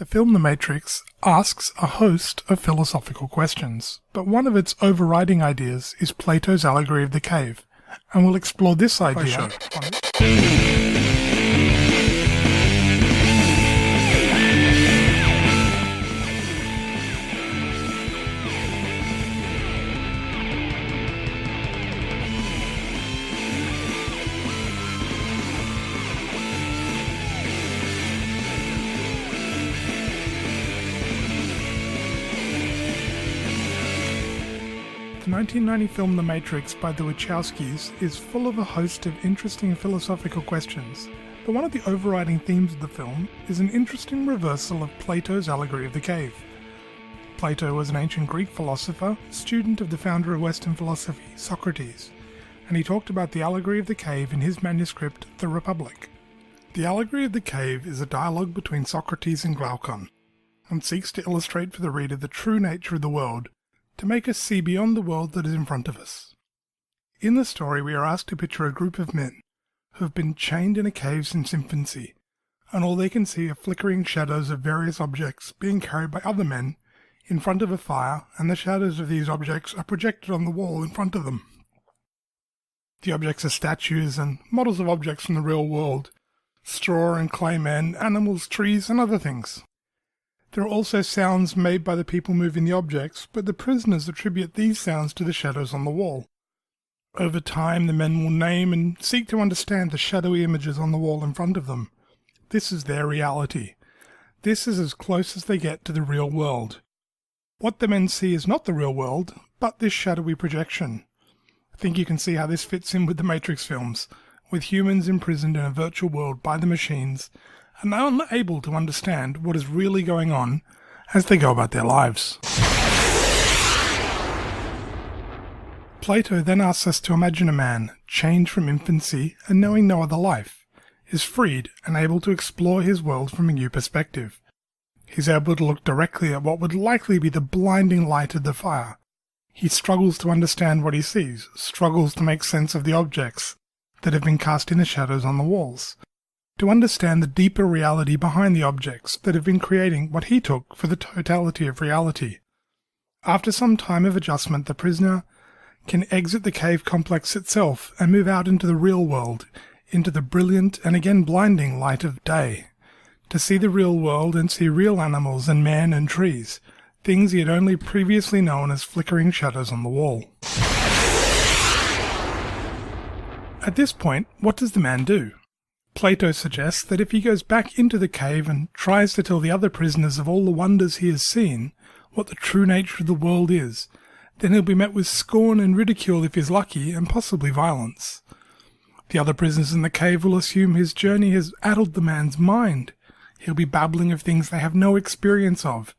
The film The Matrix asks a host of philosophical questions, but one of its overriding ideas is Plato's Allegory of the Cave, and we'll explore this idea. The 1990 film The Matrix by the Wachowskis is full of a host of interesting philosophical questions, but one of the overriding themes of the film is an interesting reversal of Plato's Allegory of the Cave. Plato was an ancient Greek philosopher, student of the founder of Western philosophy, Socrates, and he talked about the Allegory of the Cave in his manuscript, The Republic. The Allegory of the Cave is a dialogue between Socrates and Glaucon, and seeks to illustrate for the reader the true nature of the world, to make us see beyond the world that is in front of us. In the story, we are asked to picture a group of men who have been chained in a cave since infancy, and all they can see are flickering shadows of various objects being carried by other men in front of a fire, and the shadows of these objects are projected on the wall in front of them. The objects are statues and models of objects from the real world, straw and clay men, animals, trees, and other things. There are also sounds made by the people moving the objects, but the prisoners attribute these sounds to the shadows on the wall. Over time, the men will name and seek to understand the shadowy images on the wall in front of them. This is their reality. This is as close as they get to the real world. What the men see is not the real world, but this shadowy projection. I think you can see how this fits in with the Matrix films, with humans imprisoned in a virtual world by the machines, and unable to understand what is really going on as they go about their lives. Plato then asks us to imagine a man, chained from infancy and knowing no other life, is freed and able to explore his world from a new perspective. He's able to look directly at what would likely be the blinding light of the fire. He struggles to understand what he sees, struggles to make sense of the objects that have been cast in the shadows on the walls, to understand the deeper reality behind the objects that have been creating what he took for the totality of reality. After some time of adjustment, the prisoner can exit the cave complex itself and move out into the real world, into the brilliant and again blinding light of day, to see the real world and see real animals and men and trees, things he had only previously known as flickering shadows on the wall. At this point, what does the man do? Plato suggests that if he goes back into the cave and tries to tell the other prisoners of all the wonders he has seen, what the true nature of the world is, then he'll be met with scorn and ridicule if he's lucky, and possibly violence. The other prisoners in the cave will assume his journey has addled the man's mind. He'll be babbling of things they have no experience of,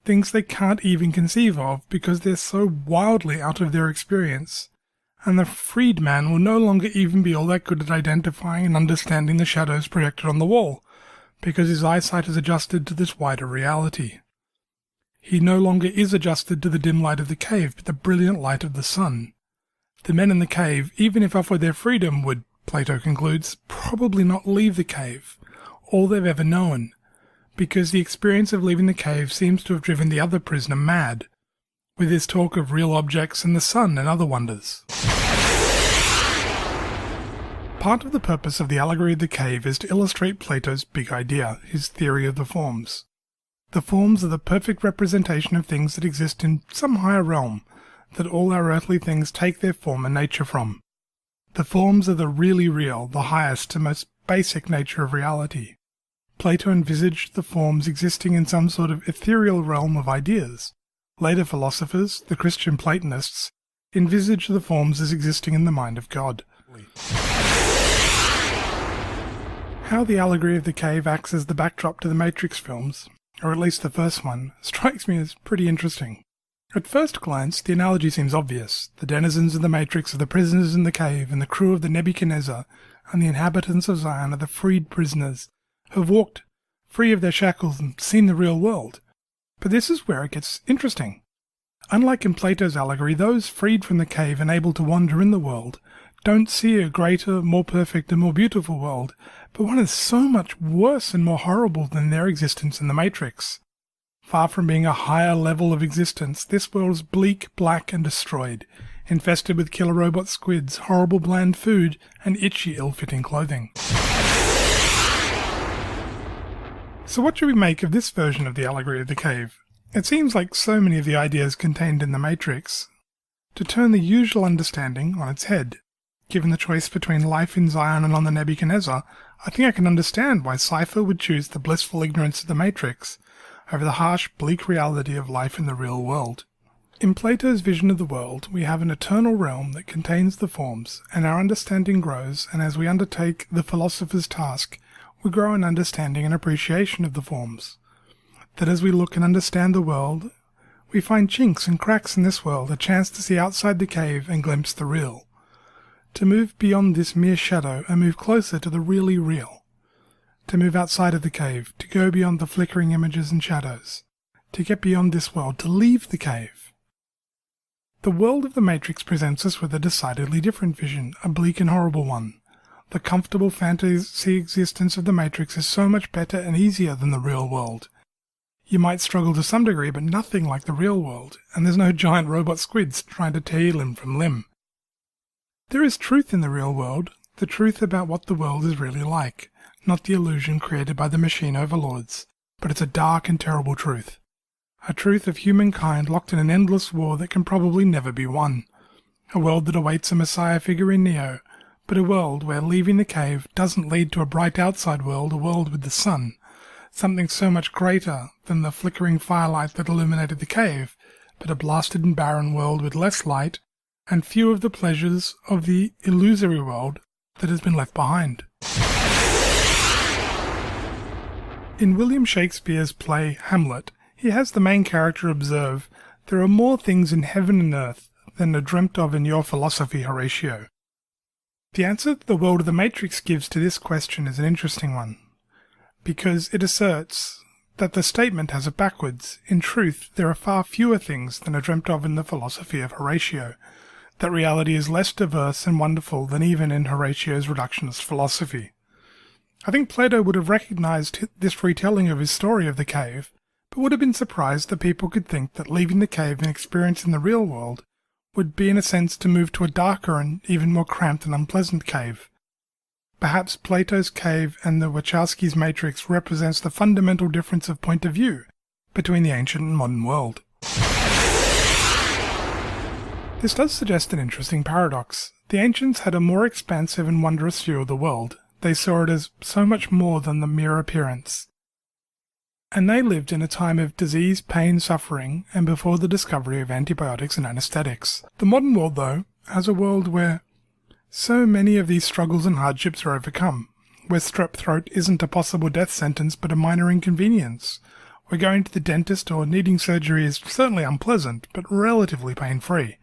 things they can't even conceive of because they're so wildly out of their experience. And the freed man will no longer even be all that good at identifying and understanding the shadows projected on the wall, because his eyesight is adjusted to this wider reality. He no longer is adjusted to the dim light of the cave, but the brilliant light of the sun. The men in the cave, even if offered their freedom, would, Plato concludes, probably not leave the cave, all they've ever known, because the experience of leaving the cave seems to have driven the other prisoner mad, with his talk of real objects and the sun and other wonders. Part of the purpose of the Allegory of the Cave is to illustrate Plato's big idea, his theory of the forms. The forms are the perfect representation of things that exist in some higher realm, that all our earthly things take their form and nature from. The forms are the really real, the highest and most basic nature of reality. Plato envisaged the forms existing in some sort of ethereal realm of ideas. Later philosophers, the Christian Platonists, envisaged the forms as existing in the mind of God. How the Allegory of the Cave acts as the backdrop to the Matrix films, or at least the first one, strikes me as pretty interesting. At first glance, the analogy seems obvious. The denizens of the Matrix are the prisoners in the cave, and the crew of the Nebuchadnezzar and the inhabitants of Zion are the freed prisoners who have walked free of their shackles and seen the real world. But this is where it gets interesting. Unlike in Plato's allegory, those freed from the cave and able to wander in the world don't see a greater, more perfect and more beautiful world, but one is so much worse and more horrible than their existence in the Matrix. Far from being a higher level of existence, this world is bleak, black and destroyed, infested with killer robot squids, horrible bland food, and itchy, ill-fitting clothing. So what should we make of this version of the Allegory of the Cave? It seems like so many of the ideas contained in the Matrix to turn the usual understanding on its head. Given the choice between life in Zion and on the Nebuchadnezzar, I think I can understand why Cypher would choose the blissful ignorance of the Matrix over the harsh, bleak reality of life in the real world. In Plato's vision of the world, we have an eternal realm that contains the forms, and our understanding grows, and as we undertake the philosopher's task, we grow in understanding and appreciation of the forms. That as we look and understand the world, we find chinks and cracks in this world, a chance to see outside the cave and glimpse the real. To move beyond this mere shadow and move closer to the really real. To move outside of the cave, to go beyond the flickering images and shadows. To get beyond this world, to leave the cave. The world of the Matrix presents us with a decidedly different vision, a bleak and horrible one. The comfortable fantasy existence of the Matrix is so much better and easier than the real world. You might struggle to some degree, but nothing like the real world, and there's no giant robot squids trying to tear limb from limb. There is truth in the real world, the truth about what the world is really like, not the illusion created by the machine overlords, but it's a dark and terrible truth. A truth of humankind locked in an endless war that can probably never be won. A world that awaits a messiah figure in Neo, but a world where leaving the cave doesn't lead to a bright outside world, a world with the sun, something so much greater than the flickering firelight that illuminated the cave, but a blasted and barren world with less light, and few of the pleasures of the illusory world that has been left behind. In William Shakespeare's play Hamlet, he has the main character observe, "There are more things in heaven and earth than are dreamt of in your philosophy, Horatio." The answer that the world of the Matrix gives to this question is an interesting one, because it asserts that the statement has it backwards. In truth, there are far fewer things than are dreamt of in the philosophy of Horatio, that reality is less diverse and wonderful than even in Horatio's reductionist philosophy. I think Plato would have recognized this retelling of his story of the cave, but would have been surprised that people could think that leaving the cave and experiencing the real world would be in a sense to move to a darker and even more cramped and unpleasant cave. Perhaps Plato's cave and the Wachowski's Matrix represents the fundamental difference of point of view between the ancient and modern world. This does suggest an interesting paradox. The ancients had a more expansive and wondrous view of the world. They saw it as so much more than the mere appearance. And they lived in a time of disease, pain, suffering, and before the discovery of antibiotics and anesthetics. The modern world, though, has a world where so many of these struggles and hardships are overcome, where strep throat isn't a possible death sentence but a minor inconvenience, where going to the dentist or needing surgery is certainly unpleasant but relatively pain-free.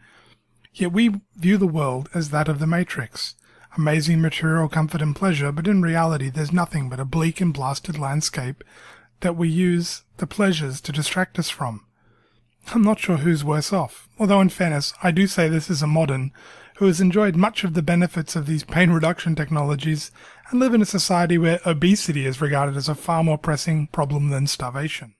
Yet we view the world as that of the Matrix. Amazing material comfort and pleasure, but in reality there's nothing but a bleak and blasted landscape that we use the pleasures to distract us from. I'm not sure who's worse off, although in fairness I do say this as a modern who has enjoyed much of the benefits of these pain reduction technologies and live in a society where obesity is regarded as a far more pressing problem than starvation.